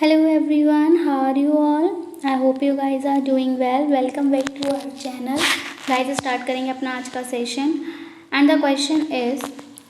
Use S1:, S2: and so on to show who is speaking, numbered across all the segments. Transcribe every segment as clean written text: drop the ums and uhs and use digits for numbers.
S1: Hello everyone, how are you all? I hope you guys are doing well. Welcome back to our channel. Guys, start करेंगे अपना आज का session and the question is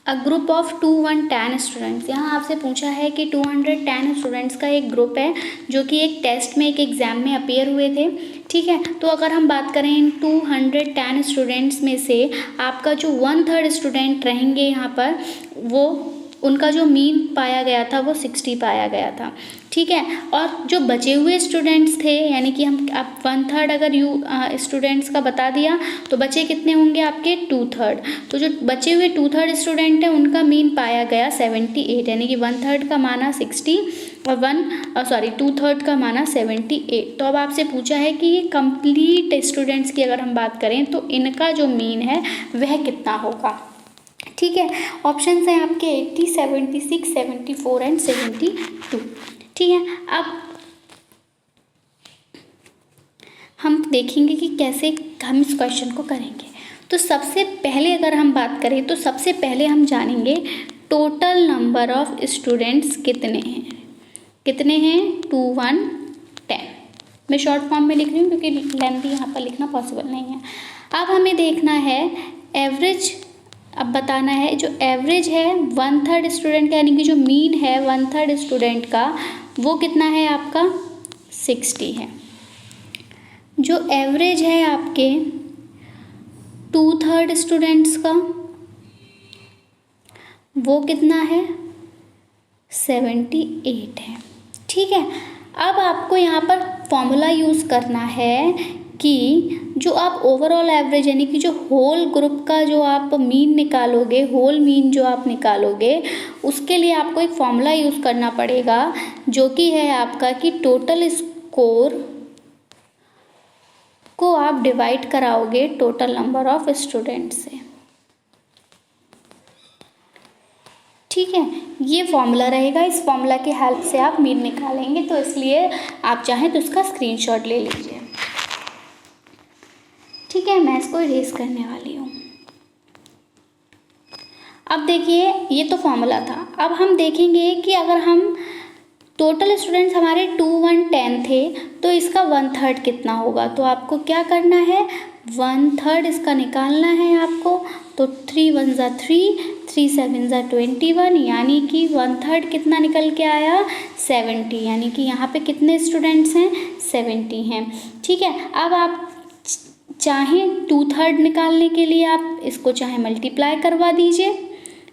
S1: a group of 210 students. यहाँ आपसे पूछा है कि 210 students का एक ग्रुप है जो कि एक टेस्ट में एक एग्ज़ाम में अपीयर हुए थे। ठीक है, तो अगर हम बात करें इन 210 स्टूडेंट्स में से आपका जो 1/3 स्टूडेंट रहेंगे यहाँ पर, वो उनका जो मीन पाया गया था वो 60 पाया गया था। ठीक है, और जो बचे हुए स्टूडेंट्स थे, यानी कि हम आप 1/3 अगर स्टूडेंट्स का बता दिया तो बचे कितने होंगे आपके 2/3। तो जो बचे हुए 2/3 स्टूडेंट हैं उनका मीन पाया गया 78, यानी कि 1/3 का माना 60 और 2/3 का माना 78। तो अब आपसे पूछा है कि ये कंप्लीट स्टूडेंट्स की अगर हम बात करें तो इनका जो मीन है वह कितना होगा। ठीक है, ऑप्शंस हैं आपके 80, 76, 74 एंड 72। ठीक है, अब हम देखेंगे कि कैसे हम इस क्वेश्चन को करेंगे। तो सबसे पहले अगर हम बात करें तो सबसे पहले हम जानेंगे टोटल नंबर ऑफ स्टूडेंट्स कितने हैं। कितने हैं 210। मैं शॉर्ट फॉर्म में लिख रही हूँ क्योंकि लेंथी यहाँ पर लिखना पॉसिबल नहीं है। अब हमें देखना है एवरेज, अब बताना है जो एवरेज है 1/3 स्टूडेंट का, यानी कि जो मीन है 1/3 स्टूडेंट का वो कितना है आपका 60 है। जो एवरेज है आपके 2/3 स्टूडेंट्स का वो कितना है 78 है। ठीक है, अब आपको यहाँ पर फॉर्मूला यूज़ करना है कि जो आप ओवरऑल एवरेज, यानी कि जो होल ग्रुप का जो आप मीन निकालोगे, होल मीन जो आप निकालोगे, उसके लिए आपको एक फॉर्मूला यूज़ करना पड़ेगा जो कि है आपका कि टोटल स्कोर को आप डिवाइड कराओगे टोटल नंबर ऑफ स्टूडेंट से। ठीक है, ये फॉर्मूला रहेगा, इस फॉर्मूला की हेल्प से आप मीन निकालेंगे। तो इसलिए आप चाहें तो इसका स्क्रीनशॉट ले लीजिए। ठीक है, मैं इसको इरेज करने वाली हूँ। अब देखिए, ये तो फॉर्मूला था। अब हम देखेंगे कि अगर हम टोटल स्टूडेंट्स हमारे 210 थे तो इसका 1/3 कितना होगा। तो आपको क्या करना है 1/3 इसका निकालना है आपको। तो 3 1 ज़ा 3, 3 7 ज़ा 21, यानी कि 1/3 कितना निकल के आया 70, यानी कि यहाँ पे कितने स्टूडेंट्स हैं 70 हैं। ठीक है, अब आप चाहें 2/3 निकालने के लिए आप इसको चाहे मल्टीप्लाई करवा दीजिए।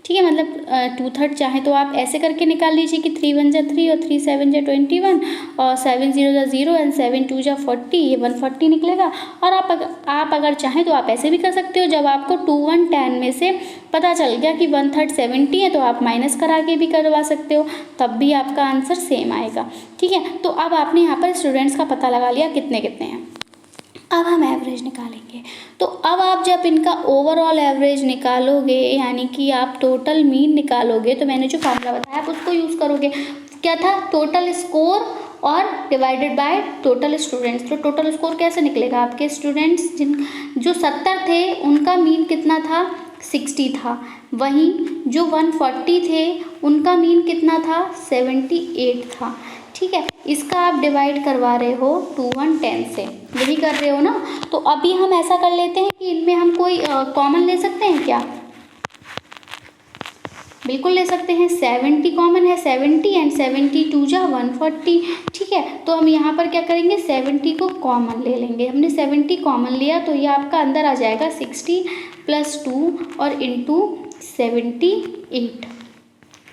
S1: ठीक है, मतलब 2/3 चाहे तो आप ऐसे करके निकाल लीजिए कि 3 1 ज़ा 3 और 3 7 ज़ा 21 और 7 0 ज़ा 0 एंड 7 2 ज़ा 40, ये 140 निकलेगा। और आप अगर चाहें तो आप ऐसे भी कर सकते हो। जब आपको 210 में से पता चल गया कि 1/3 70 है तो आप माइनस करा के भी करवा सकते हो, तब भी आपका आंसर सेम आएगा। ठीक है, तो अब आपने यहाँ पर स्टूडेंट्स का पता लगा लिया कितने कितने हैं। अब हम एवरेज निकालेंगे। तो अब आप जब इनका ओवरऑल एवरेज निकालोगे, यानी कि आप टोटल मीन निकालोगे, तो मैंने जो फॉर्मूला बताया आप उसको यूज़ करोगे। क्या था टोटल स्कोर और डिवाइडेड बाय टोटल स्टूडेंट्स। तो टोटल स्कोर कैसे निकलेगा, आपके स्टूडेंट्स जो 70 थे उनका मीन कितना था 60 था, वहीं जो 140 थे उनका मीन कितना था 78 था। ठीक है, इसका आप डिवाइड करवा रहे हो 210 से, यही कर रहे हो ना। तो अभी हम ऐसा कर लेते हैं कि इनमें हम कोई कॉमन ले सकते हैं क्या, बिल्कुल ले सकते हैं। 70 कॉमन है, 70 एंड 72 जा 140। ठीक है, तो हम यहाँ पर क्या करेंगे 70 को कॉमन ले लेंगे। हमने 70 कॉमन लिया तो ये आपका अंदर आ जाएगा 60 + 2 और इंटू 78,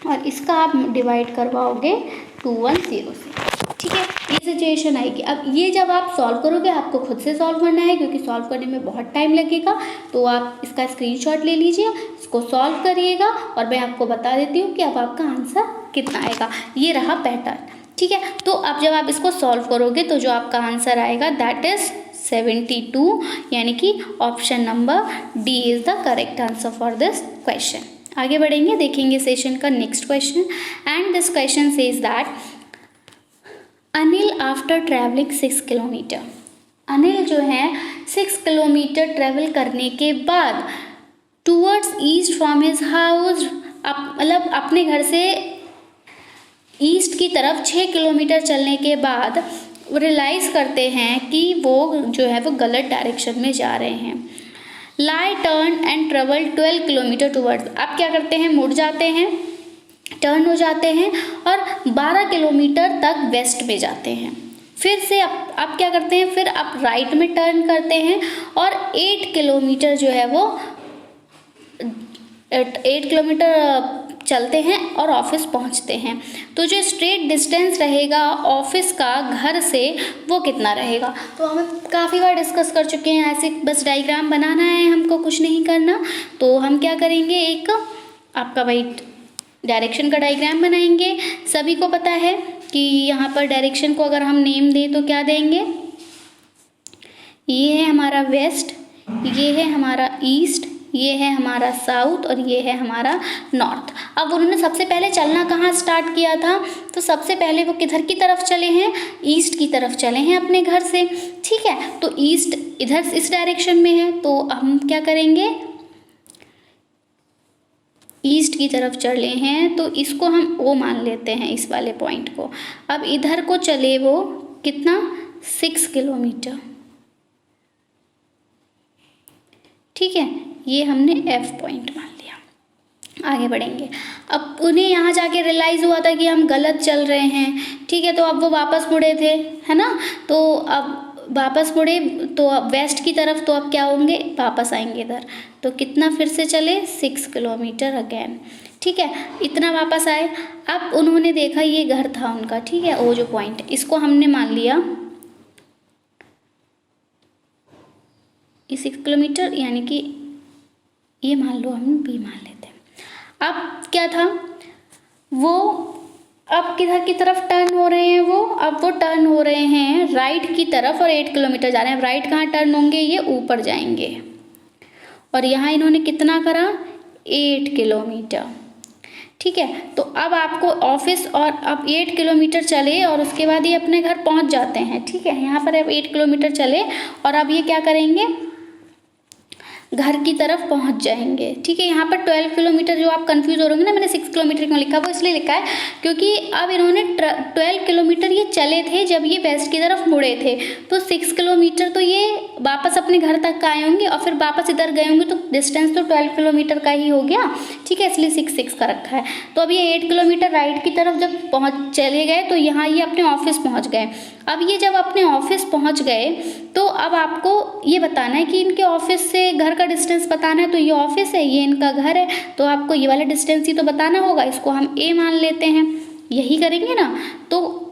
S1: और इसका आप डिवाइड करवाओगे 210 से। ठीक है, ये सिचुएशन आएगी। अब ये जब आप सॉल्व करोगे, आपको खुद से सॉल्व करना है क्योंकि सॉल्व करने में बहुत टाइम लगेगा। तो आप इसका स्क्रीनशॉट ले लीजिए, इसको सॉल्व करिएगा और मैं आपको बता देती हूँ कि अब आपका आंसर कितना आएगा। ये रहा पैटर्न। ठीक है, तो अब जब आप इसको सॉल्व करोगे तो जो आपका आंसर आएगा दैट इज 72, यानी कि option number D is the correct answer for this question. आगे बढ़ेंगे, देखेंगे सेशन का next question and this question says that Anil after travelling 6 kilometre. Anil जो है 6 किलोमीटर ट्रैवल करने के बाद towards east from his house, मतलब अपने घर से ईस्ट की तरफ 6 किलोमीटर चलने के बाद रियलाइज़ करते हैं कि वो जो है वो गलत डायरेक्शन में जा रहे हैं। Right turn and travel 12 kilometre towards. आप क्या करते हैं, मुड़ जाते हैं, टर्न हो जाते हैं और 12 किलोमीटर तक वेस्ट में जाते हैं। फिर से आप क्या करते हैं, फिर आप राइट में टर्न करते हैं और 8 किलोमीटर जो है वो 8 किलोमीटर चलते हैं और ऑफिस पहुंचते हैं। तो जो स्ट्रेट डिस्टेंस रहेगा ऑफिस का घर से वो कितना रहेगा। तो हम काफ़ी बार डिस्कस कर चुके हैं, ऐसे बस डायग्राम बनाना है, हमको कुछ नहीं करना। तो हम क्या करेंगे, एक आपका वही डायरेक्शन का डायग्राम बनाएंगे। सभी को पता है कि यहाँ पर डायरेक्शन को अगर हम नेम दें तो क्या देंगे, ये है हमारा वेस्ट, ये है हमारा ईस्ट, ये है हमारा साउथ और ये है हमारा नॉर्थ। अब उन्होंने सबसे पहले चलना कहाँ स्टार्ट किया था, तो सबसे पहले वो किधर की तरफ चले हैं, ईस्ट की तरफ चले हैं अपने घर से। ठीक है, तो ईस्ट इधर इस डायरेक्शन में है, तो हम क्या करेंगे, ईस्ट की तरफ चले हैं तो इसको हम ओ मान लेते हैं, इस वाले पॉइंट को। अब इधर को चले वो कितना, 6 किलोमीटर। ठीक है, ये हमने एफ पॉइंट मान लिया। आगे बढ़ेंगे। अब उन्हें यहाँ जाके रियलाइज़ हुआ था कि हम गलत चल रहे हैं। ठीक है, तो अब वो वापस मुड़े थे, है ना। तो अब वापस मुड़े तो अब वेस्ट की तरफ, तो अब क्या होंगे, वापस आएंगे इधर। तो कितना फिर से चले, 6 किलोमीटर अगेन। ठीक है, इतना वापस आए। अब उन्होंने देखा ये घर था उनका, ठीक है, वो जो पॉइंट, इसको हमने मान लिया ये 6 किलोमीटर, यानी कि ये मान लो, हम बी मान लेते हैं। अब क्या था, वो अब किधर की तरफ टर्न हो रहे हैं, अब वो टर्न हो रहे हैं राइट की तरफ और 8 किलोमीटर जा रहे हैं। राइट कहाँ टर्न होंगे, ये ऊपर जाएंगे। और यहाँ इन्होंने कितना करा, 8 किलोमीटर। ठीक है, तो अब आपको ऑफिस, और अब 8 किलोमीटर चले और उसके बाद ये अपने घर पहुँच जाते हैं। ठीक है, यहाँ पर अब 8 किलोमीटर चले और अब ये क्या करेंगे, घर की तरफ पहुंच जाएंगे। ठीक है, यहाँ पर 12 किलोमीटर, जो आप कंफ्यूज हो रहे होंगे ना, मैंने 6 किलोमीटर क्यों लिखा, वो इसलिए लिखा है क्योंकि अब इन्होंने 12 किलोमीटर ये चले थे जब ये वेस्ट की तरफ मुड़े थे। तो 6 किलोमीटर तो ये वापस अपने घर तक आए होंगे और फिर वापस इधर गए होंगे, तो डिस्टेंस तो 12 किलोमीटर का ही हो गया। ठीक है, इसलिए 6 का रखा है। तो अब ये 8 किलोमीटर राइट की तरफ जब चले गए तो यहाँ ये अपने ऑफिस पहुँच गए। अब ये जब अपने ऑफिस पहुँच गए तो अब आपको ये बताना है कि इनके ऑफिस से घर का डिस्टेंस बताना है। तो ये ऑफिस है, ये इनका घर है, तो आपको ये वाला डिस्टेंस ही तो बताना होगा। इसको हम ए मान लेते हैं, यही करेंगे ना। तो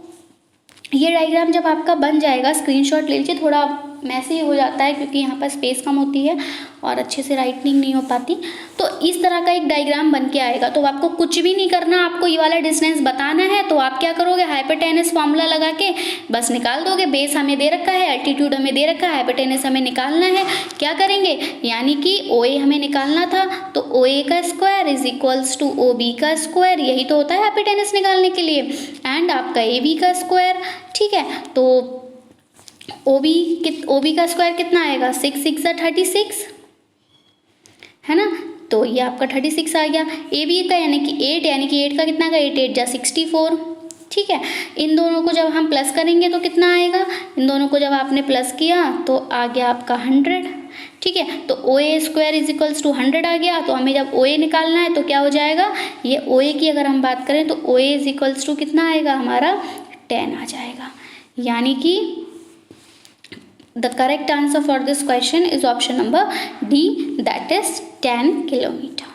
S1: ये डायग्राम जब आपका बन जाएगा, स्क्रीनशॉट ले लीजिए, थोड़ा मैसी हो जाता है क्योंकि यहाँ पर स्पेस कम होती है और अच्छे से राइटिंग नहीं हो पाती। तो इस तरह का एक डायग्राम बन के आएगा। तो आपको कुछ भी नहीं करना, आपको ये वाला डिस्टेंस बताना है। तो आप क्या करोगे, हाइपोटेनस फार्मूला लगा के बस निकाल दोगे। बेस हमें दे रखा है, एल्टीट्यूड हमें दे रखा है, हाइपोटेनस हमें निकालना है। क्या करेंगे, यानी कि ओ ए हमें निकालना था, तो ओ ए का square is equals to O B का स्क्वायर, यही तो होता है हाइपोटेनस निकालने के लिए, एंड आपका ए बी का स्क्वायर। ठीक है, तो ओ बी का स्क्वायर कितना आएगा, 6 6 36, है ना। तो ये आपका 36 आ गया। ए बी का यानी कि 8, यानी कि 8 का कितना का 8 8 जा 64। ठीक है, इन दोनों को जब हम प्लस करेंगे तो कितना आएगा, इन दोनों को जब आपने प्लस किया तो आ गया आपका 100। ठीक है, तो O A square is equals to 100 आ गया। तो हमें जब ओ ए निकालना है तो क्या हो जाएगा, ये ओ ए की अगर हम बात करें तो O A is equals to कितना आएगा हमारा, 10 आ जाएगा। यानी कि the correct answer for this question is option number D, that is 10 kilometre.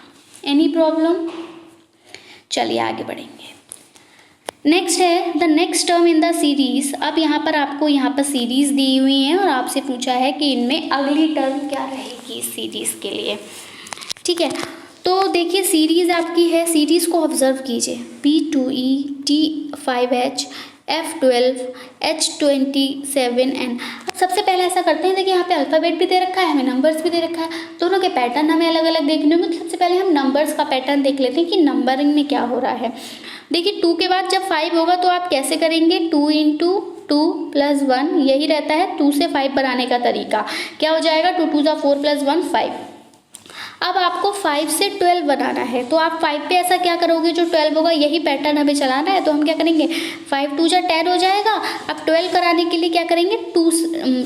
S1: Any problem? चलिए आगे बढ़ेंगे। नेक्स्ट है the next term in the series. अब यहाँ पर आपको यहाँ पर सीरीज दी हुई है और आपसे पूछा है कि इनमें अगली टर्म क्या रहेगी इस सीरीज के लिए। ठीक है, तो देखिए सीरीज आपकी है, सीरीज को ऑब्जर्व कीजिए, P2E T5H F12 H27N। अब सबसे पहले ऐसा करते हैं, देखिए यहाँ पे अल्फ़ाबेट भी दे रखा है, हमें नंबर्स भी दे रखा है, दोनों के पैटर्न हमें अलग अलग देखने होंगे। तो सबसे पहले हम नंबर्स का पैटर्न देख लेते हैं कि नंबरिंग में क्या हो रहा है। देखिए 2 के बाद जब 5 होगा तो आप कैसे करेंगे, 2 × 2 + 1, यही रहता है 2 से 5 बनाने का तरीका। क्या हो जाएगा, 2 2 = 4 + 1 5। अब आपको 5 से 12 बनाना है, तो आप 5 पे ऐसा क्या करोगे, जो 12 होगा यही पैटर्न हमें चलाना है, तो हम क्या करेंगे 5 2 जा 10 हो जाएगा। अब 12 कराने के लिए क्या करेंगे 2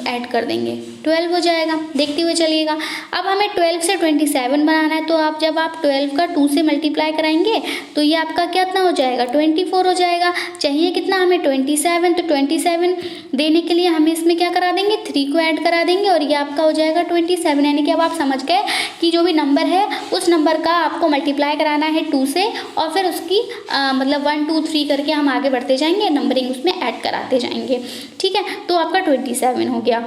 S1: ऐड कर देंगे, 12 हो जाएगा। देखते हुए चलिएगा। अब हमें 12 से 27 बनाना है, तो आप जब आप 12 का 2 से मल्टीप्लाई कराएंगे तो ये आपका कितना हो जाएगा 24 हो जाएगा। चाहिए कितना हमें 27, तो 27 देने के लिए हमें इसमें क्या करा देंगे 3 को ऐड करा देंगे और ये आपका हो जाएगा 27। यानी कि अब आप समझ गए कि जो भी नंबर है उस नंबर का आपको मल्टीप्लाई कराना है 2 से और फिर उसकी मतलब 1 2 3 करके हम आगे बढ़ते जाएंगे, नंबरिंग उसमें ऐड कराते जाएंगे। ठीक है, तो आपका 27 हो गया।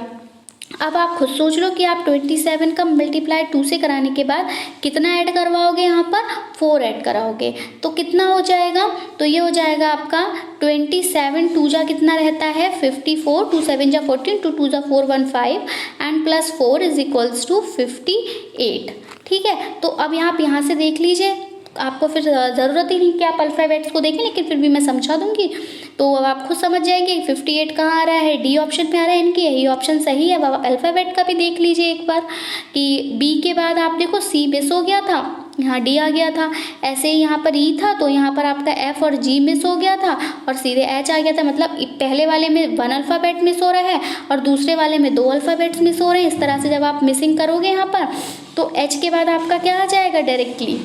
S1: अब आप खुद सोच लो कि आप 27 का मल्टीप्लाई 2 से कराने के बाद कितना ऐड करवाओगे, यहाँ पर 4 ऐड कराओगे, तो कितना हो जाएगा, तो ये हो जाएगा आपका 27 2 जा कितना रहता है 54, 2 7 जा 14, 2 2 जा 4 1 5 and plus 4 is equals to 58। ठीक है, तो अब यहाँ से देख लीजिए, आपको फिर ज़रूरत ही नहीं कि आप अल्फ़ाबेट्स को देखें, लेकिन फिर भी मैं समझा दूंगी तो अब आप खुद समझ जाएंगे। 58 कहाँ आ रहा है, डी ऑप्शन में आ रहा है, इनकी यही ऑप्शन सही है। अब अल्फ़ाबेट का भी देख लीजिए एक बार कि बी के बाद आप देखो सी मिस हो गया था, यहाँ डी आ गया था, ऐसे ही यहाँ पर ई था तो यहाँ पर आपका एफ और जी मिस हो गया था और सीधे एच आ गया था। मतलब पहले वाले में 1 अल्फ़ाबेट मिस हो रहा है और दूसरे वाले में 2 अल्फ़ाबेट्स मिस हो रहे हैं। इस तरह से जब आप मिसिंग करोगे यहाँ पर तो एच के बाद आपका क्या आ जाएगा डायरेक्टली,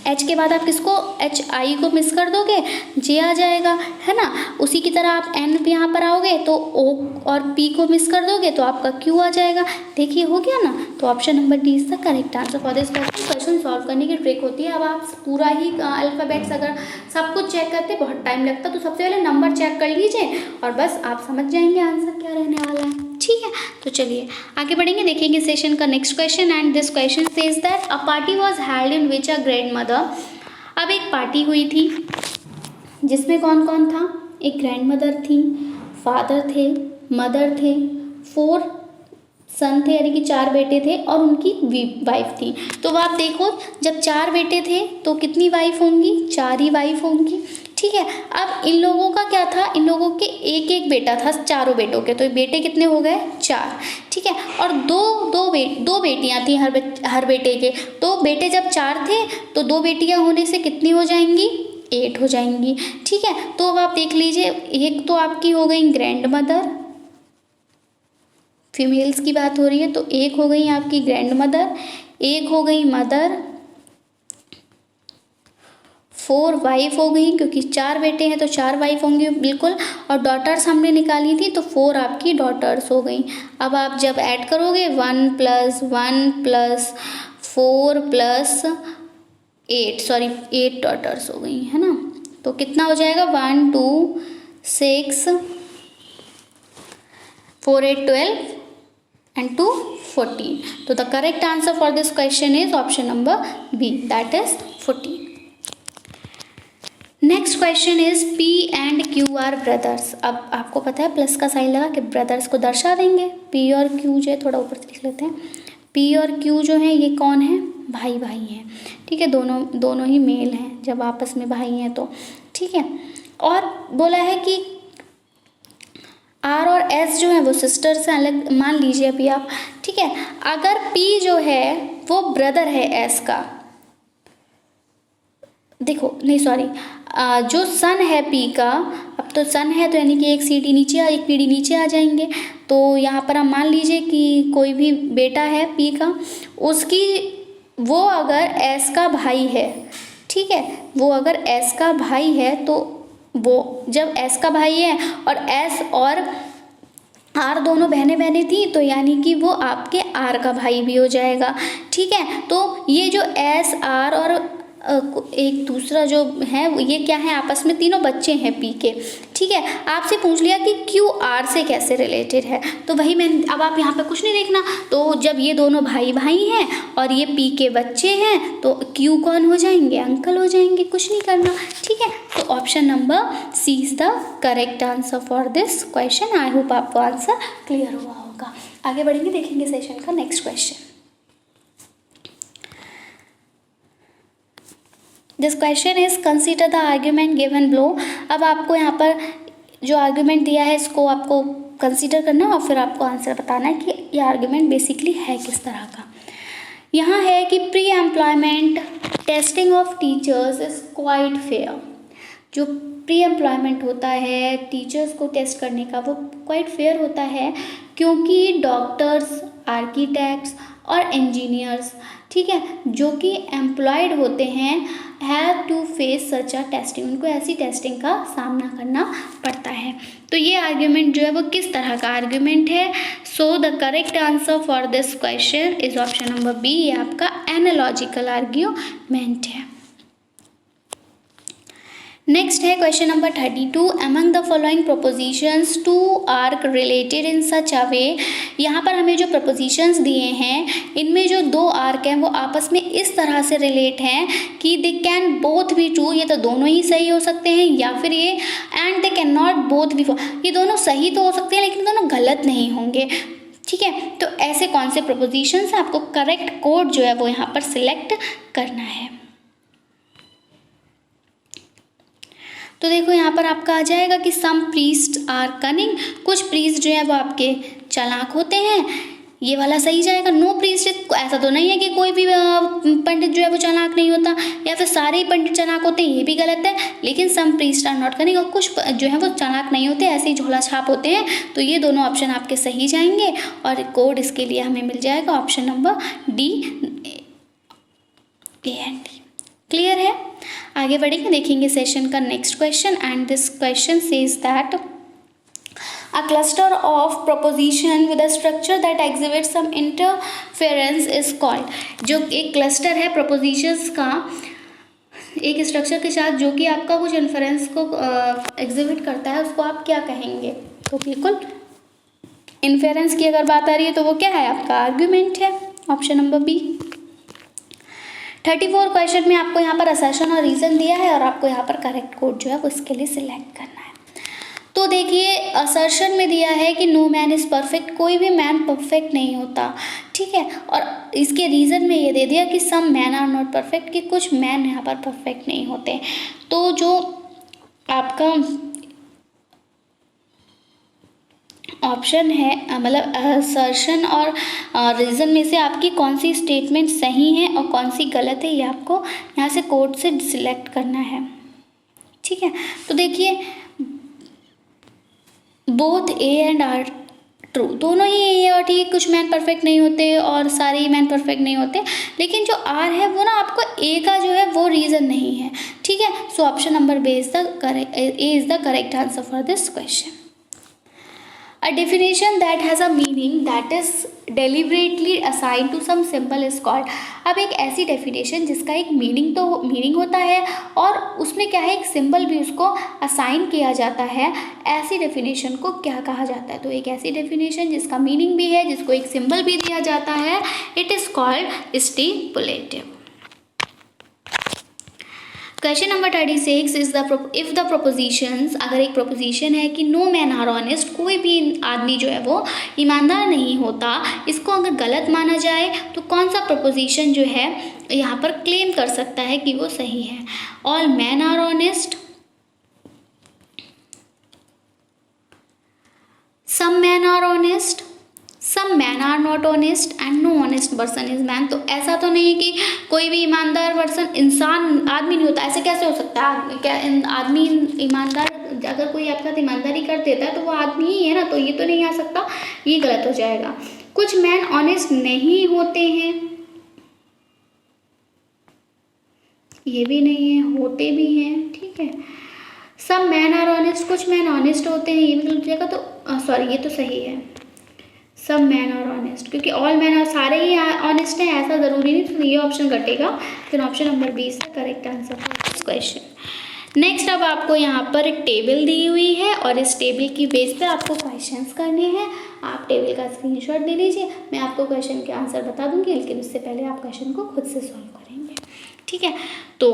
S1: एच के बाद आप किसको एच आई को मिस कर दोगे, जे आ जाएगा, है ना। उसी की तरह आप एन पे यहाँ पर आओगे तो ओ और पी को मिस कर दोगे तो आपका क्यू आ जाएगा। देखिए हो गया ना, तो option number D is the correct answer for this question. Question solve करने की ट्रिक होती है, अब आप पूरा ही अल्फ़ाबेट्स अगर सब कुछ चेक करते बहुत टाइम लगता, तो सबसे पहले नंबर चेक कर लीजिए और बस आप समझ जाएंगे आंसर क्या रहने वाला है। ठीक है, तो चलिए आगे बढ़ेंगे, देखेंगे सेशन का next question. And this question says that a party was held in which a grand mother. अब एक पार्टी हुई थी जिसमें कौन कौन था, एक ग्रैंड मदर थी, फादर थे, मदर थे, 4 सन थे यानी कि 4 बेटे थे और उनकी वाइफ थी। तो आप देखो जब 4 बेटे थे तो कितनी वाइफ होंगी, 4 ही वाइफ होंगी। ठीक है, अब इन लोगों का क्या था, इन लोगों के एक एक बेटा था चारों बेटों के, तो बेटे कितने हो गए 4। ठीक है, और दो बेटियां थी हर बेटे के, तो बेटे जब 4 थे तो 2 बेटियां होने से कितनी हो जाएंगी 8 हो जाएंगी। ठीक है, तो अब आप देख लीजिए, एक तो आपकी हो गई ग्रैंड मदर, फीमेल्स की बात हो रही है, तो एक हो गई आपकी ग्रैंड मदर, एक हो गई मदर, 4 वाइफ हो गई क्योंकि 4 बेटे हैं तो 4 वाइफ होंगी बिल्कुल, और डॉटर्स हमने निकाली थी तो 4 आपकी डॉटर्स हो गई। अब आप जब ऐड करोगे 1 + 1 + 4 + 8 डॉटर्स हो गई, है ना। तो कितना हो जाएगा 1 2 6 4 8 12 and 2 14. So the correct answer for this question is option number B, that is 14. Next question is P and Q are brothers. अब आपको पता है प्लस का साइन लगा कि ब्रदर्स को दर्शा देंगे। P और Q जो है थोड़ा ऊपर से लिख लेते हैं, P और Q जो है ये कौन है, भाई भाई हैं। ठीक है, दोनों ही मेल हैं जब आपस में भाई हैं तो। ठीक है, और बोला है कि R और S जो है वो सिस्टर से अलग मान लीजिए अभी आप। ठीक है, अगर P जो है वो ब्रदर है S का, देखो नहीं सॉरी, जो सन है P का, अब तो सन है तो यानी कि एक सीढ़ी नीचे एक पीढ़ी नीचे आ जाएंगे। तो यहाँ पर हम मान लीजिए कि कोई भी बेटा है P का, उसकी वो अगर S का भाई है, ठीक है, वो अगर S का भाई है तो वो जब S का भाई है और S और R दोनों बहनें थी तो यानी कि वो आपके R का भाई भी हो जाएगा। ठीक है, तो ये जो S R और एक दूसरा जो है ये क्या है, आपस में तीनों बच्चे हैं P के। ठीक है, आपसे पूछ लिया कि Q R से कैसे रिलेटेड है, तो वही मैं, अब आप यहाँ पे कुछ नहीं देखना, तो जब ये दोनों भाई भाई हैं और ये P के बच्चे हैं तो Q कौन हो जाएंगे, अंकल हो जाएंगे, कुछ नहीं करना। ठीक है, तो option number C is the correct answer for this question. I hope आपको आंसर क्लियर हुआ होगा। आगे बढ़ेंगे, देखेंगे सेशन का next question. This question is consider the argument given below. अब आपको यहाँ पर जो आर्ग्यूमेंट दिया है इसको आपको कंसीडर करना और फिर आपको आंसर बताना है कि ये आर्ग्यूमेंट बेसिकली है किस तरह का। यहाँ है कि pre employment testing of teachers is quite fair. जो प्री एम्प्लॉयमेंट होता है टीचर्स को टेस्ट करने का वो क्वाइट फेयर होता है, क्योंकि डॉक्टर्स, आर्किटेक्ट्स और इंजीनियर्स, ठीक है, जो कि एम्प्लॉयड होते हैं, have to face such a testing, उनको ऐसी टेस्टिंग का सामना करना पड़ता है। तो ये आर्ग्यूमेंट जो है वो किस तरह का आर्ग्यूमेंट है? So the correct answer for this question is option number B, ये आपका एनालॉजिकल आर्ग्यूमेंट है। नेक्स्ट है question number 32, among the following propositions two are related in such a way. यहाँ पर हमें जो प्रोपोजिशंस दिए हैं इनमें जो दो आर्क हैं वो आपस में इस तरह से रिलेट हैं कि they can both be true, ये तो दोनों ही सही हो सकते हैं, या फिर ये and they can not both be, ये दोनों सही तो हो सकते हैं लेकिन दोनों गलत नहीं होंगे, ठीक है। तो ऐसे कौन से प्रोपोजिशंस हैं, आपको करेक्ट कोड जो है वो यहाँ पर सिलेक्ट करना है। तो देखो यहाँ पर आपका आ जाएगा कि सम प्रीस्ट आर कनिंग, कुछ प्रीस्ट जो है वो आपके चालाक होते हैं, ये वाला सही जाएगा। नो प्रीस्ट, ऐसा तो नहीं है कि कोई भी पंडित जो है वो चालाक नहीं होता, या फिर सारे ही पंडित चालाक होते हैं, ये भी गलत है। लेकिन सम प्रीस्ट आर नॉट कनिंग, और कुछ जो है वो चालाक नहीं होते, ऐसे ही झोला छाप होते हैं। तो ये दोनों ऑप्शन आपके सही जाएंगे और कोड इसके लिए हमें मिल जाएगा option number D, A and D. Clear है? आगे बढ़ेंगे, देखेंगे सेशन का next question and this question says that a cluster of proposition with a structure that exhibits some interference is called। जो एक क्लस्टर है propositions का एक स्ट्रक्चर के साथ जो कि आपका कुछ इन्फरेंस को एग्जिबिट करता है, उसको आप क्या कहेंगे? तो बिल्कुल इन्फेरेंस की अगर बात आ रही है तो वो क्या है? आपका आर्ग्यूमेंट है, ऑप्शन नंबर बी। 34 क्वेश्चन में आपको यहाँ पर असर्शन और रीज़न दिया है और आपको यहाँ पर करेक्ट कोड जो है वो इसके लिए सिलेक्ट करना है। तो देखिए असर्शन में दिया है कि नो मैन इज़ परफेक्ट, कोई भी मैन परफेक्ट नहीं होता, ठीक है। और इसके रीज़न में ये दे दिया कि सम मैन आर नॉट परफेक्ट, कि कुछ मैन यहाँ पर परफेक्ट नहीं होते। तो जो आपका ऑप्शन है मतलब असर्शन और रीज़न में से आपकी कौन सी स्टेटमेंट सही है और कौन सी गलत है, ये आपको यहाँ से कोड से सिलेक्ट करना है, ठीक है। तो देखिए both A and are true, दोनों ही ए और टी, कुछ मैन परफेक्ट नहीं होते और सारे ही मैन परफेक्ट नहीं होते, लेकिन जो आर है वो ना आपको ए का जो है वो रीज़न नहीं है, ठीक है। So option number B is the correct, A is the correct answer for this question. A definition that has a meaning that is deliberately assigned to some symbol is called। अब एक ऐसी definition जिसका एक meaning होता है और उसमें क्या है, एक सिंबल भी उसको असाइन किया जाता है, ऐसी डेफिनेशन को क्या कहा जाता है? तो एक ऐसी डेफिनेशन जिसका मीनिंग भी है, जिसको एक सिंबल भी दिया जाता है, it is called stipulative. Question number 36 is if the propositions, अगर एक प्रोपोजिशन है कि नो मैन आर ऑनेस्ट, कोई भी आदमी जो है वो ईमानदार नहीं होता, इसको अगर गलत माना जाए तो कौन सा प्रोपोजिशन जो है यहाँ पर क्लेम कर सकता है कि वो सही है? All man are honest, some man are honest, some man are not honest and no honest person is man. तो ऐसा तो नहीं है कि कोई भी ईमानदार पर्सन इंसान आदमी नहीं होता, ऐसे कैसे हो सकता है? क्या आदमी ईमानदार, अगर कोई आपके साथ ईमानदारी कर देता है तो वो आदमी ही है ना, तो ये तो नहीं आ सकता, ये गलत हो जाएगा। कुछ मैन ऑनेस्ट नहीं होते हैं, ये भी नहीं है, होते भी हैं, ठीक है। सब मैन आर ऑनेस्ट, कुछ मैन ऑनेस्ट होते हैं, ये भी गलत हो जाएगा। तो सॉरी, ये तो सही है, सब मैन और ऑनेस्ट, क्योंकि ऑल मैन और सारे ही ऑनेस्ट हैं ऐसा ज़रूरी नहीं, तो ये ऑप्शन घटेगा। फिर option number B is the correct answer for this question. Next अब आपको यहाँ पर एक टेबल दी हुई है और इस टेबल की बेस पे आपको क्वेश्चंस करने हैं। आप टेबल का स्क्रीनशॉट ले लीजिए, मैं आपको क्वेश्चन के आंसर बता दूँगी, लेकिन उससे पहले आप क्वेश्चन को खुद से सॉल्व करेंगे, ठीक है। तो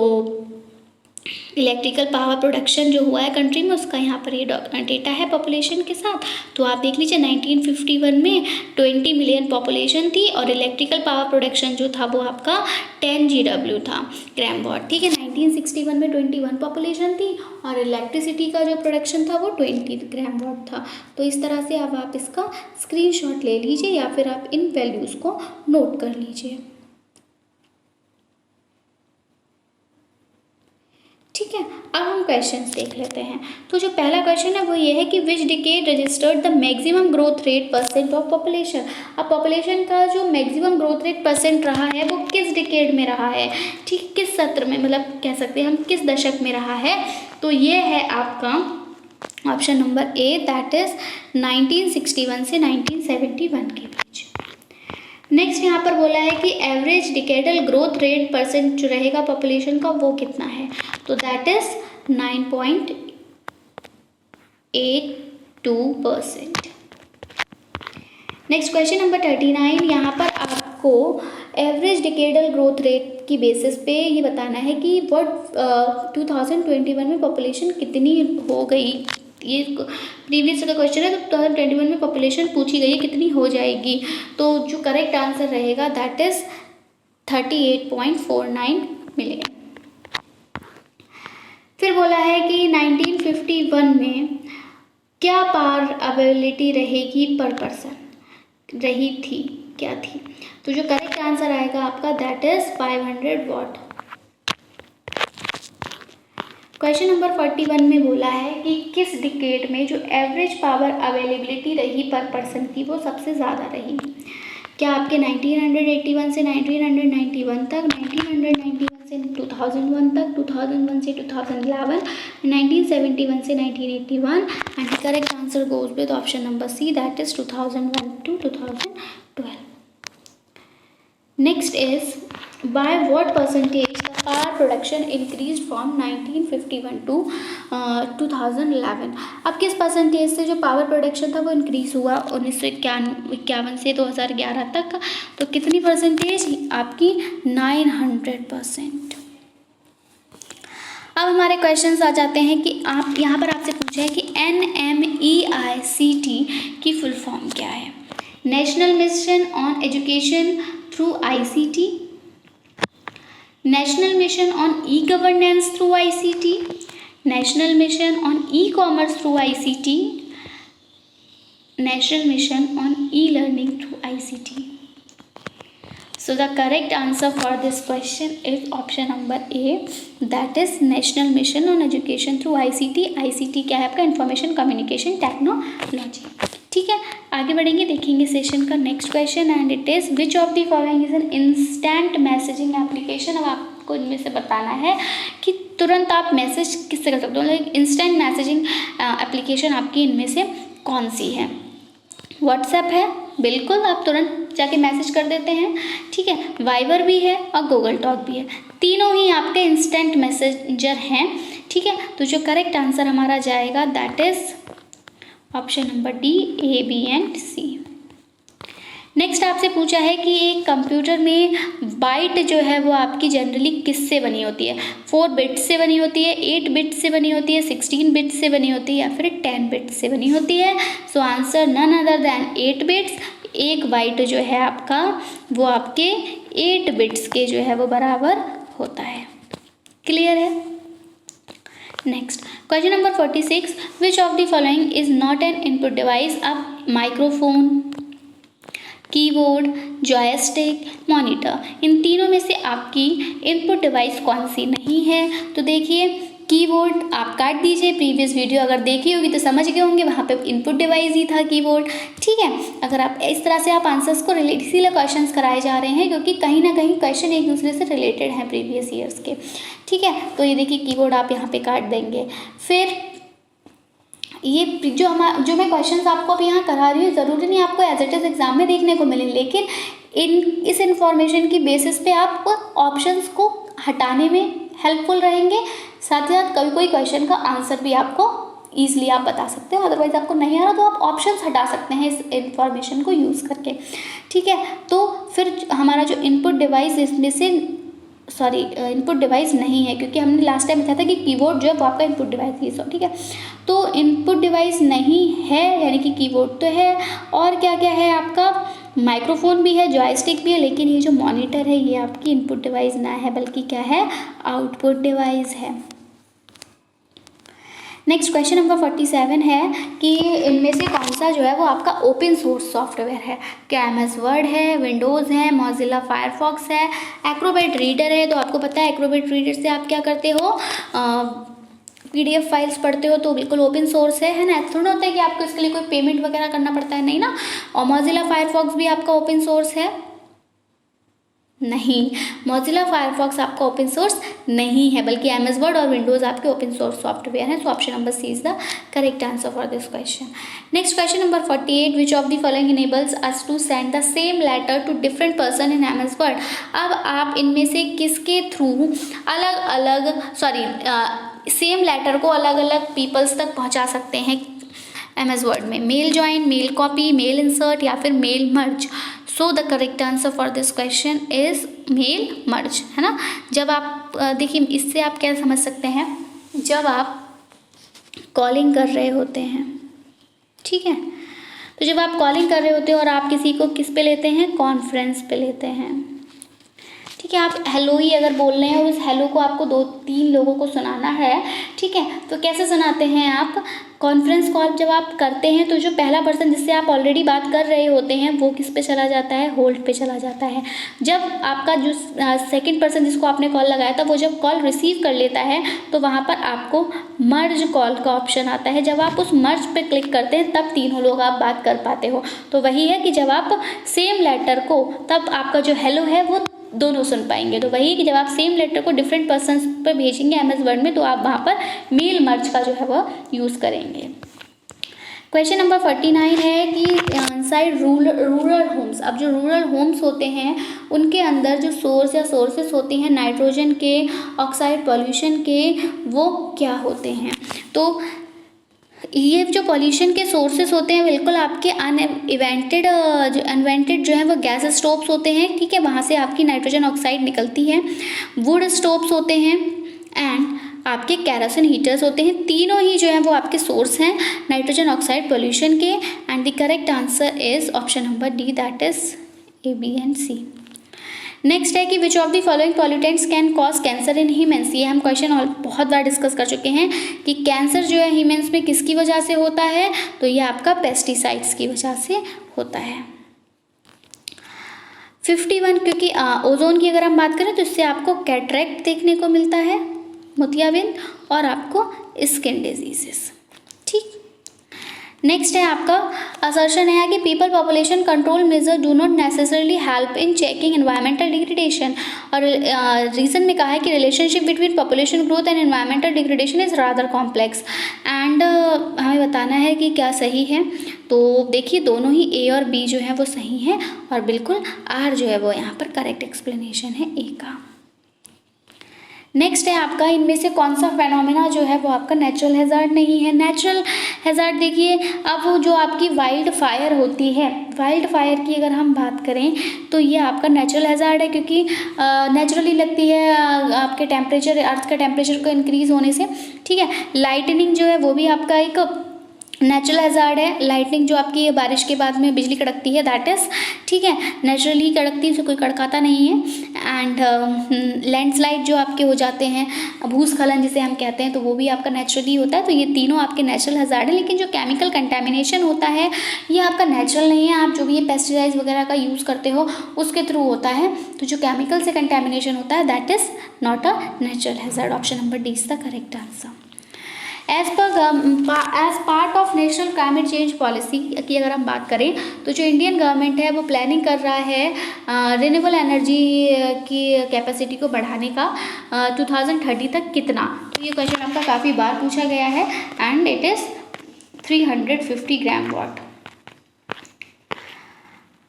S1: इलेक्ट्रिकल पावर प्रोडक्शन जो हुआ है कंट्री में, उसका यहाँ पर ये डेटा है पॉपुलेशन के साथ। तो आप देख लीजिए 1951 में 20 मिलियन पॉपुलेशन थी और इलेक्ट्रिकल पावर प्रोडक्शन जो था वो आपका 10 GW था, ग्राम वाट, ठीक है। 1961 में 21 पॉपुलेशन थी और इलेक्ट्रिसिटी का जो प्रोडक्शन था वो 20 ग्राम वाट था। तो इस तरह से अब आप इसका स्क्रीनशॉट ले लीजिए या फिर आप इन वैल्यूज़ को नोट कर लीजिए। ठीक है, अब हम क्वेश्चंस देख लेते हैं। तो जो पहला क्वेश्चन है वो ये है कि which decade registered the maximum growth rate percent of population. अब पॉपुलेशन का जो मैक्सिमम ग्रोथ रेट परसेंट रहा है वो किस डिकेड में रहा है, ठीक, किस सत्र में, मतलब कह सकते हैं हम किस दशक में रहा है। तो ये है आपका option number A, that is 1961 से 1971 के बीच। नेक्स्ट यहाँ पर बोला है कि average decadal growth rate percent जो रहेगा पॉपुलेशन का वो कितना है, तो that is 9.82%। Next question number 39, यहाँ पर आपको एवरेज डिकेडल ग्रोथ रेट की बेसिस पे ये बताना है कि व्हाट 2021 में पॉपुलेशन कितनी हो गई। ये प्रीवियस का क्वेश्चन है, तो 2021 में पॉपुलेशन पूछी गई है कितनी हो जाएगी। तो जो करेक्ट आंसर रहेगा दैट इज 38.49 मिलियन। फिर बोला है कि 1951 में क्या पावर अवेलेबिलिटी रहेगी पर पर्सन, रही थी, क्या थी। तो जो करेक्ट आंसर आएगा आपका that is 500 what. Question number 41 में बोला है कि किस डिकेड में जो एवरेज पावर अवेलेबिलिटी रही पर पर्सन थी वो सबसे ज़्यादा रही। क्या आपके 1981 से 1991 तक, 1991 से 2001 तक, 2001 से 2011, 1971 से 1981, and correct answer goes with option number C, that is 2001 to 2012. Next is by what percentage the power production increased from 1951 to 2011। अब किस परसेंटेज से जो पावर प्रोडक्शन था वो इंक्रीज हुआ 1951 से 2011 तक का, तो कितनी परसेंटेज आपकी 900%। अब हमारे क्वेश्चंस आ जाते हैं कि आप यहाँ पर आपसे पूछा है कि NMEICT की फुल फॉर्म क्या है। National mission on education through ICT, national mission on e governance through ICT, national mission on e commerce through ICT, national mission on e learning through ICT। So the correct answer for this question is option number A, that is National Mission on Education through ICT। ICT क्या है आपका, information communication technology. ठीक है, आगे बढ़ेंगे, देखेंगे session का next question, and it is which of the following is an instant messaging application. अब आपको इनमें से बताना है कि तुरंत आप मैसेज किससे कर सकते हो, लाइक इंस्टेंट मैसेजिंग एप्लीकेशन आपकी इनमें से कौन सी है। व्हाट्सएप है, बिल्कुल आप तुरंत जाके मैसेज कर देते हैं, ठीक है। वाइबर भी है और गूगल टॉक भी है, तीनों ही आपके इंस्टेंट मैसेंजर हैं, ठीक है। तो जो करेक्ट आंसर हमारा जाएगा that is option number D, A, B and C। Next आपसे पूछा है कि एक कंप्यूटर में बाइट जो है वो आपकी जनरली किससे बनी होती है। 4 बिट्स से बनी होती है, 8 बिट्स से बनी होती है, 16 बिट्स से बनी होती है, या फिर 10 बिट्स से बनी होती है। So answer none other than 8 bits. एक बाइट जो है आपका वो आपके 8 बिट्स के जो है वो बराबर होता है। क्लियर है। Next question number 46, which of the following is not an input device. अब माइक्रोफोन, कीबोर्ड, जॉयस्टिक, मॉनिटर, इन तीनों में से आपकी इनपुट डिवाइस कौन सी नहीं है। तो देखिए कीबोर्ड आप काट दीजिए, प्रीवियस वीडियो अगर देखी होगी तो समझ गए होंगे, वहाँ पे इनपुट डिवाइस ही था कीबोर्ड, ठीक है। अगर आप इस तरह से आप आंसर्स को रिलेट, इसीलिए क्वेश्चंस कराए जा रहे हैं क्योंकि कहीं ना कहीं क्वेश्चन एक दूसरे से रिलेटेड हैं प्रीवियस ईयर्स के, ठीक है। तो ये देखिए कीबोर्ड आप यहाँ पे काट देंगे। फिर ये जो मैं क्वेश्चंस आपको अभी यहाँ करा रही हूँ, ज़रूरी नहीं आपको एज इट इज़ एग्जाम में देखने को मिले, लेकिन इस इंफॉर्मेशन की बेसिस पे आप ऑप्शंस को हटाने में हेल्पफुल रहेंगे। साथ ही साथ कभी कोई क्वेश्चन का आंसर भी आपको ईजिली आप बता सकते हो, अदरवाइज आपको नहीं आ रहा तो आप ऑप्शंस हटा सकते हैं इस इंफॉर्मेशन को यूज़ करके, ठीक है। तो फिर हमारा जो इनपुट डिवाइस इसमें से इनपुट डिवाइस नहीं है, क्योंकि हमने लास्ट टाइम बताया था कि कीबोर्ड जो है वो आपका इनपुट डिवाइस है, ठीक है। तो इनपुट डिवाइस नहीं है, यानी कि कीबोर्ड तो है, और क्या क्या है आपका, माइक्रोफोन भी है, जॉयस्टिक भी है, लेकिन ये जो मॉनिटर है ये आपकी इनपुट डिवाइस ना है, बल्कि क्या है, आउटपुट डिवाइस है। नेक्स्ट क्वेश्चन नंबर 47 है कि इनमें से कौन सा जो है वो आपका ओपन सोर्स सॉफ्टवेयर है। क्या MS वर्ड है, विंडोज़ है, मोजिला फायरफॉक्स है, एक्रोबैट रीडर है। तो आपको पता है एक्रोबैट रीडर से आप क्या करते हो, PDF फाइल्स पढ़ते हो, तो बिल्कुल ओपन सोर्स है ना। थोड़ा होता है कि आपको इसके लिए कोई पेमेंट वगैरह करना पड़ता है, नहीं ना। और मोजिला फायरफॉक्स भी आपका ओपन सोर्स है, नहीं, मोजिला फायरफॉक्स आपका ओपन सोर्स नहीं है, बल्कि MS वर्ड और विंडोज़ आपके ओपन सोर्स सॉफ्टवेयर है। So option number C is the correct answer for this question. Next question number 48, which of the following enables us to send the same letter to different person in MS word. अब आप इनमें से किसके through अलग अलग same letter को अलग अलग पीपल्स तक पहुंचा सकते हैं MS वर्ड में। Mail join, mail copy, mail insert या फिर mail merge. So the correct answer for this question is mail merge, है ना। जब आप देखिए इससे आप क्या समझ सकते हैं, जब आप कॉलिंग कर रहे होते हैं, ठीक है, तो जब आप कॉलिंग कर रहे होते हैं और आप किसी को किस पे लेते हैं, कॉन्फ्रेंस पे लेते हैं, ठीक है। आप हेलो ही अगर बोल रहे हैं और उस हेलो को आपको 2-3 लोगों को सुनाना है, ठीक है, तो कैसे सुनाते हैं आप, कॉन्फ्रेंस कॉल जब आप करते हैं तो जो पहला पर्सन जिससे आप ऑलरेडी बात कर रहे होते हैं वो किस पे चला जाता है, होल्ड पे चला जाता है। जब आपका जो सेकंड पर्सन जिसको आपने कॉल लगाया था वो जब कॉल रिसीव कर लेता है तो वहाँ पर आपको मर्ज कॉल का ऑप्शन आता है। जब आप उस मर्ज पे क्लिक करते हैं तब तीनों लोग आप बात कर पाते हो। तो वही है कि जब आप सेम लेटर को, तब आपका जो हेलो है वो दोनों सुन पाएंगे। तो वही कि जब आप सेम लेटर को डिफरेंट पर्सन पर भेजेंगे MS वर्ड में तो आप वहाँ पर मेल मर्ज का जो है वह यूज़ करेंगे। क्वेश्चन नंबर 49 है कि इनसाइड रूरल होम्स। अब जो रूरल होम्स होते हैं उनके अंदर जो सोर्स या सोर्सेस होते हैं नाइट्रोजन के, ऑक्साइड पॉल्यूशन के, वो क्या होते हैं। तो ये जो पॉल्यूशन के सोर्सेस होते हैं बिल्कुल आपके अनवेंटेड जो है वो गैस स्टोव्स होते हैं, ठीक है, वहाँ से आपकी नाइट्रोजन ऑक्साइड निकलती है। वुड स्टोव्स होते हैं एंड आपके कैरोसिन हीटर्स होते हैं। तीनों ही जो है वो आपके सोर्स हैं नाइट्रोजन ऑक्साइड पॉल्यूशन के। And the correct answer is option number D, that is A, B and C। Next है कि विच of the following pollutants can cause cancer in humans. ये हम क्वेश्चन बहुत बार डिस्कस कर चुके हैं कि कैंसर जो है ह्यूमन्स में किसकी वजह से होता है, तो ये आपका पेस्टिसाइड्स की वजह से होता है। 51, क्योंकि ओजोन की अगर हम बात करें तो इससे आपको कैटरेक्ट देखने को मिलता है, मोतियाबिंद, और आपको स्किन डिजीजेस, ठीक। नेक्स्ट है आपका असर्शन है कि people population control measure do not necessarily help in checking environmental degradation. और रीजन में कहा है कि relationship between population growth and environmental degradation is rather complex. And हमें बताना है कि क्या सही है। तो देखिए दोनों ही A और B जो है वो सही है और बिल्कुल R जो है वो यहाँ पर करेक्ट एक्सप्लेनेशन है A का। नेक्स्ट है आपका इनमें से कौन सा फेनोमेना जो है वो आपका नेचुरल हैज़ार्ड नहीं है। नेचुरल हैज़ार्ड देखिए, अब वो जो आपकी वाइल्ड फायर होती है, वाइल्ड फायर की अगर हम बात करें तो ये आपका नेचुरल हैज़ार्ड है, क्योंकि नेचुरली लगती है आपके टेम्परेचर, अर्थ का टेम्परेचर को इंक्रीज़ होने से, ठीक है। लाइटनिंग जो है वो भी आपका एक नेचुरल हैज़ार्ड है। लाइटनिंग जो आपकी बारिश के बाद में बिजली कड़कती है, दैट इज़, ठीक है, नेचुरली कड़कती है, उसे कोई कड़काता नहीं है। एंड लैंडस्लाइड जो आपके हो जाते हैं, भूस्खलन जिसे हम कहते हैं, तो वो भी आपका नेचुरली होता है। तो ये तीनों आपके नेचुरल हैज़ार्ड है। लेकिन जो केमिकल कंटेमिनेशन होता है ये आपका नेचुरल नहीं है। आप जो भी ये पेस्टिसाइड्स वगैरह का यूज़ करते हो उसके थ्रू होता है। तो जो केमिकल से कंटेमिनेशन होता है that is not a natural hazard. Option number D is the correct answer. As part of national climate change policy की अगर हम बात करें तो जो इंडियन गवर्नमेंट है वो प्लानिंग कर रहा है रिन्यूएबल एनर्जी की कैपेसिटी को बढ़ाने का 2030 तक कितना। तो ये क्वेश्चन आपका काफ़ी बार पूछा गया है एंड इट इज़ 350 ग्राम वाट।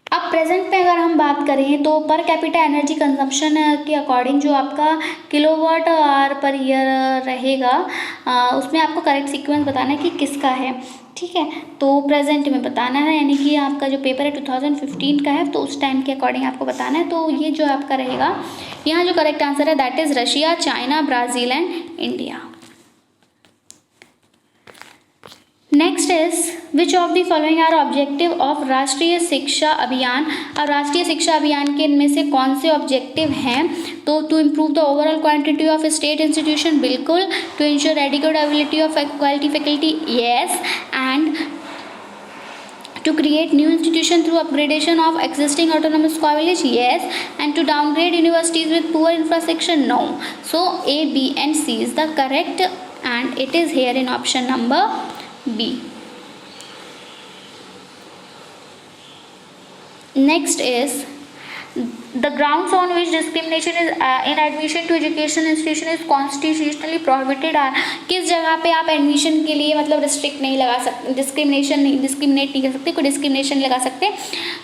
S1: अब प्रेजेंट में अगर हम बात करें तो पर कैपिटा एनर्जी कंजम्पशन के अकॉर्डिंग जो आपका किलोवाट आवर पर ईयर रहेगा उसमें आपको करेक्ट सीक्वेंस बताना है कि किसका है, ठीक है। तो प्रेजेंट में बताना है, यानी कि आपका जो पेपर है 2015 का है तो उस टाइम के अकॉर्डिंग आपको बताना है। तो ये जो आपका रहेगा यहाँ जो करेक्ट आंसर है that is Russia, China, Brazil and India. Next is which of the following are objective of Rashtriya Shiksha अभियान। और राष्ट्रीय शिक्षा अभियान के इनमें से कौन से ऑब्जेक्टिव हैं? तो to improve the overall quantity of state institution, बिल्कुल। To ensure adequate availability of quality faculty, yes. And to create new institution through upgradation of existing autonomous college, yes. And to downgrade universities with poor infrastructure, no. So A, B and C is the correct, and it is here in option number B. Next is the grounds on which discrimination is in admission to education institution is constitutionally prohibited are। किस जगह पे आप admission के लिए मतलब restrict नहीं लगा सकते, डिस्क्रिमिनेट नहीं कर सकते, कोई डिस्क्रिमिनेशन नहीं लगा सकते।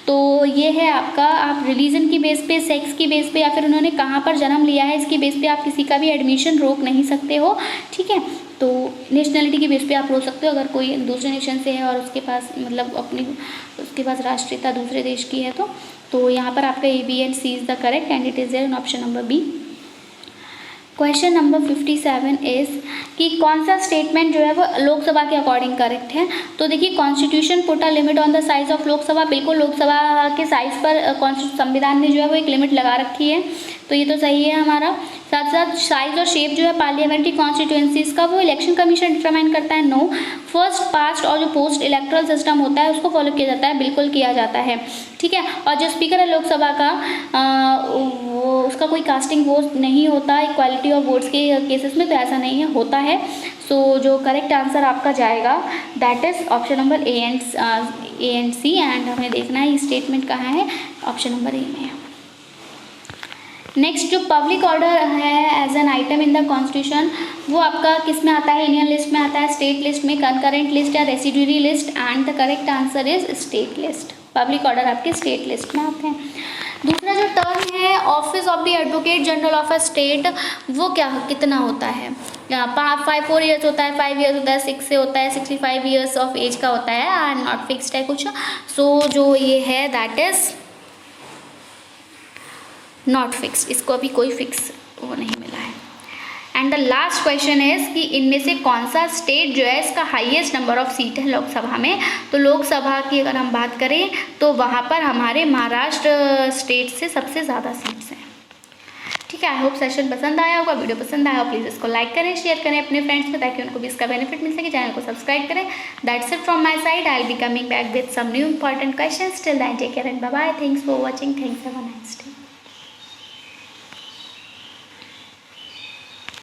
S1: तो ये है आपका, आप रिलीजन की बेस पे, सेक्स की बेस पे, या फिर उन्होंने कहाँ पर जन्म लिया है इसकी बेस पे आप किसी का भी एडमिशन रोक नहीं सकते हो, ठीक है। तो नेशनलिटी की बेस पे आप रोक सकते हो, अगर कोई दूसरे नेशन से है और उसके पास मतलब उसके पास राष्ट्रीयता दूसरे देश की है तो यहाँ पर आपका A, B and C is the correct, and it is there in option number B। Question number 57 is कि कौन सा स्टेटमेंट जो है वो लोकसभा के अकॉर्डिंग करेक्ट है। तो देखिए, constitution put a limit on the size of Lok Sabha, बिल्कुल लोकसभा के साइज पर संविधान ने जो है वो एक लिमिट लगा रखी है, तो ये तो सही है हमारा। साथ साथ साइज और शेप जो है पार्लियामेंट्री कॉन्स्टिट्यूएंसीज का वो इलेक्शन कमीशन डिटरमाइन करता है, नो। फर्स्ट पास्ट और जो पोस्ट इलेक्ट्रल सिस्टम होता है उसको फॉलो किया जाता है, बिल्कुल किया जाता है, ठीक है। और जो स्पीकर है लोकसभा का वो उसका कोई कास्टिंग वोट नहीं होता इक्वालिटी ऑफ वोट्स के केसेस में, तो ऐसा नहीं है, होता है। सो जो करेक्ट आंसर आपका जाएगा that is option number A and C, and हमें देखना है ये स्टेटमेंट कहाँ है, ऑप्शन नंबर A में है। नेक्स्ट जो पब्लिक ऑर्डर है as an item in the constitution, वो आपका किस में आता है? इंडियन लिस्ट में आता है, स्टेट लिस्ट में, कंकरेंट लिस्ट या residuary list, and the correct answer is state list. Public order आपके स्टेट लिस्ट में आते हैं। दूसरा जो टर्म है office of the advocate general of a state, वो क्या कितना होता है? 4 ईयर्स होता है, 5 ईयर्स होता है, 6 से होता है, 65 ईयर्स ऑफ एज का होता है, एंड नॉट फिक्स्ड है कुछ। सो जो ये है दैट इज नॉट फिक्स, इसको अभी कोई फिक्स वो नहीं मिला है। And the last question is कि इनमें से कौन सा स्टेट जो है इसका हाईएस्ट नंबर ऑफ सीट है लोकसभा में। तो लोकसभा की अगर हम बात करें तो वहाँ पर हमारे महाराष्ट्र स्टेट से सबसे ज़्यादा सीट्स हैं, ठीक है। आई होप सेशन पसंद आया होगा, वीडियो पसंद आया हो प्लीज़ इसको लाइक करें, शेयर करें अपने फ्रेंड्स में, ताकि उनको भी इसका बेनिफिट मिल सके। चैनल को सब्सक्राइब करें। That's it from my side, I will be coming back with some new important questions. Till then take care and bye bye. Thanks for watching, thanks, have a nice day.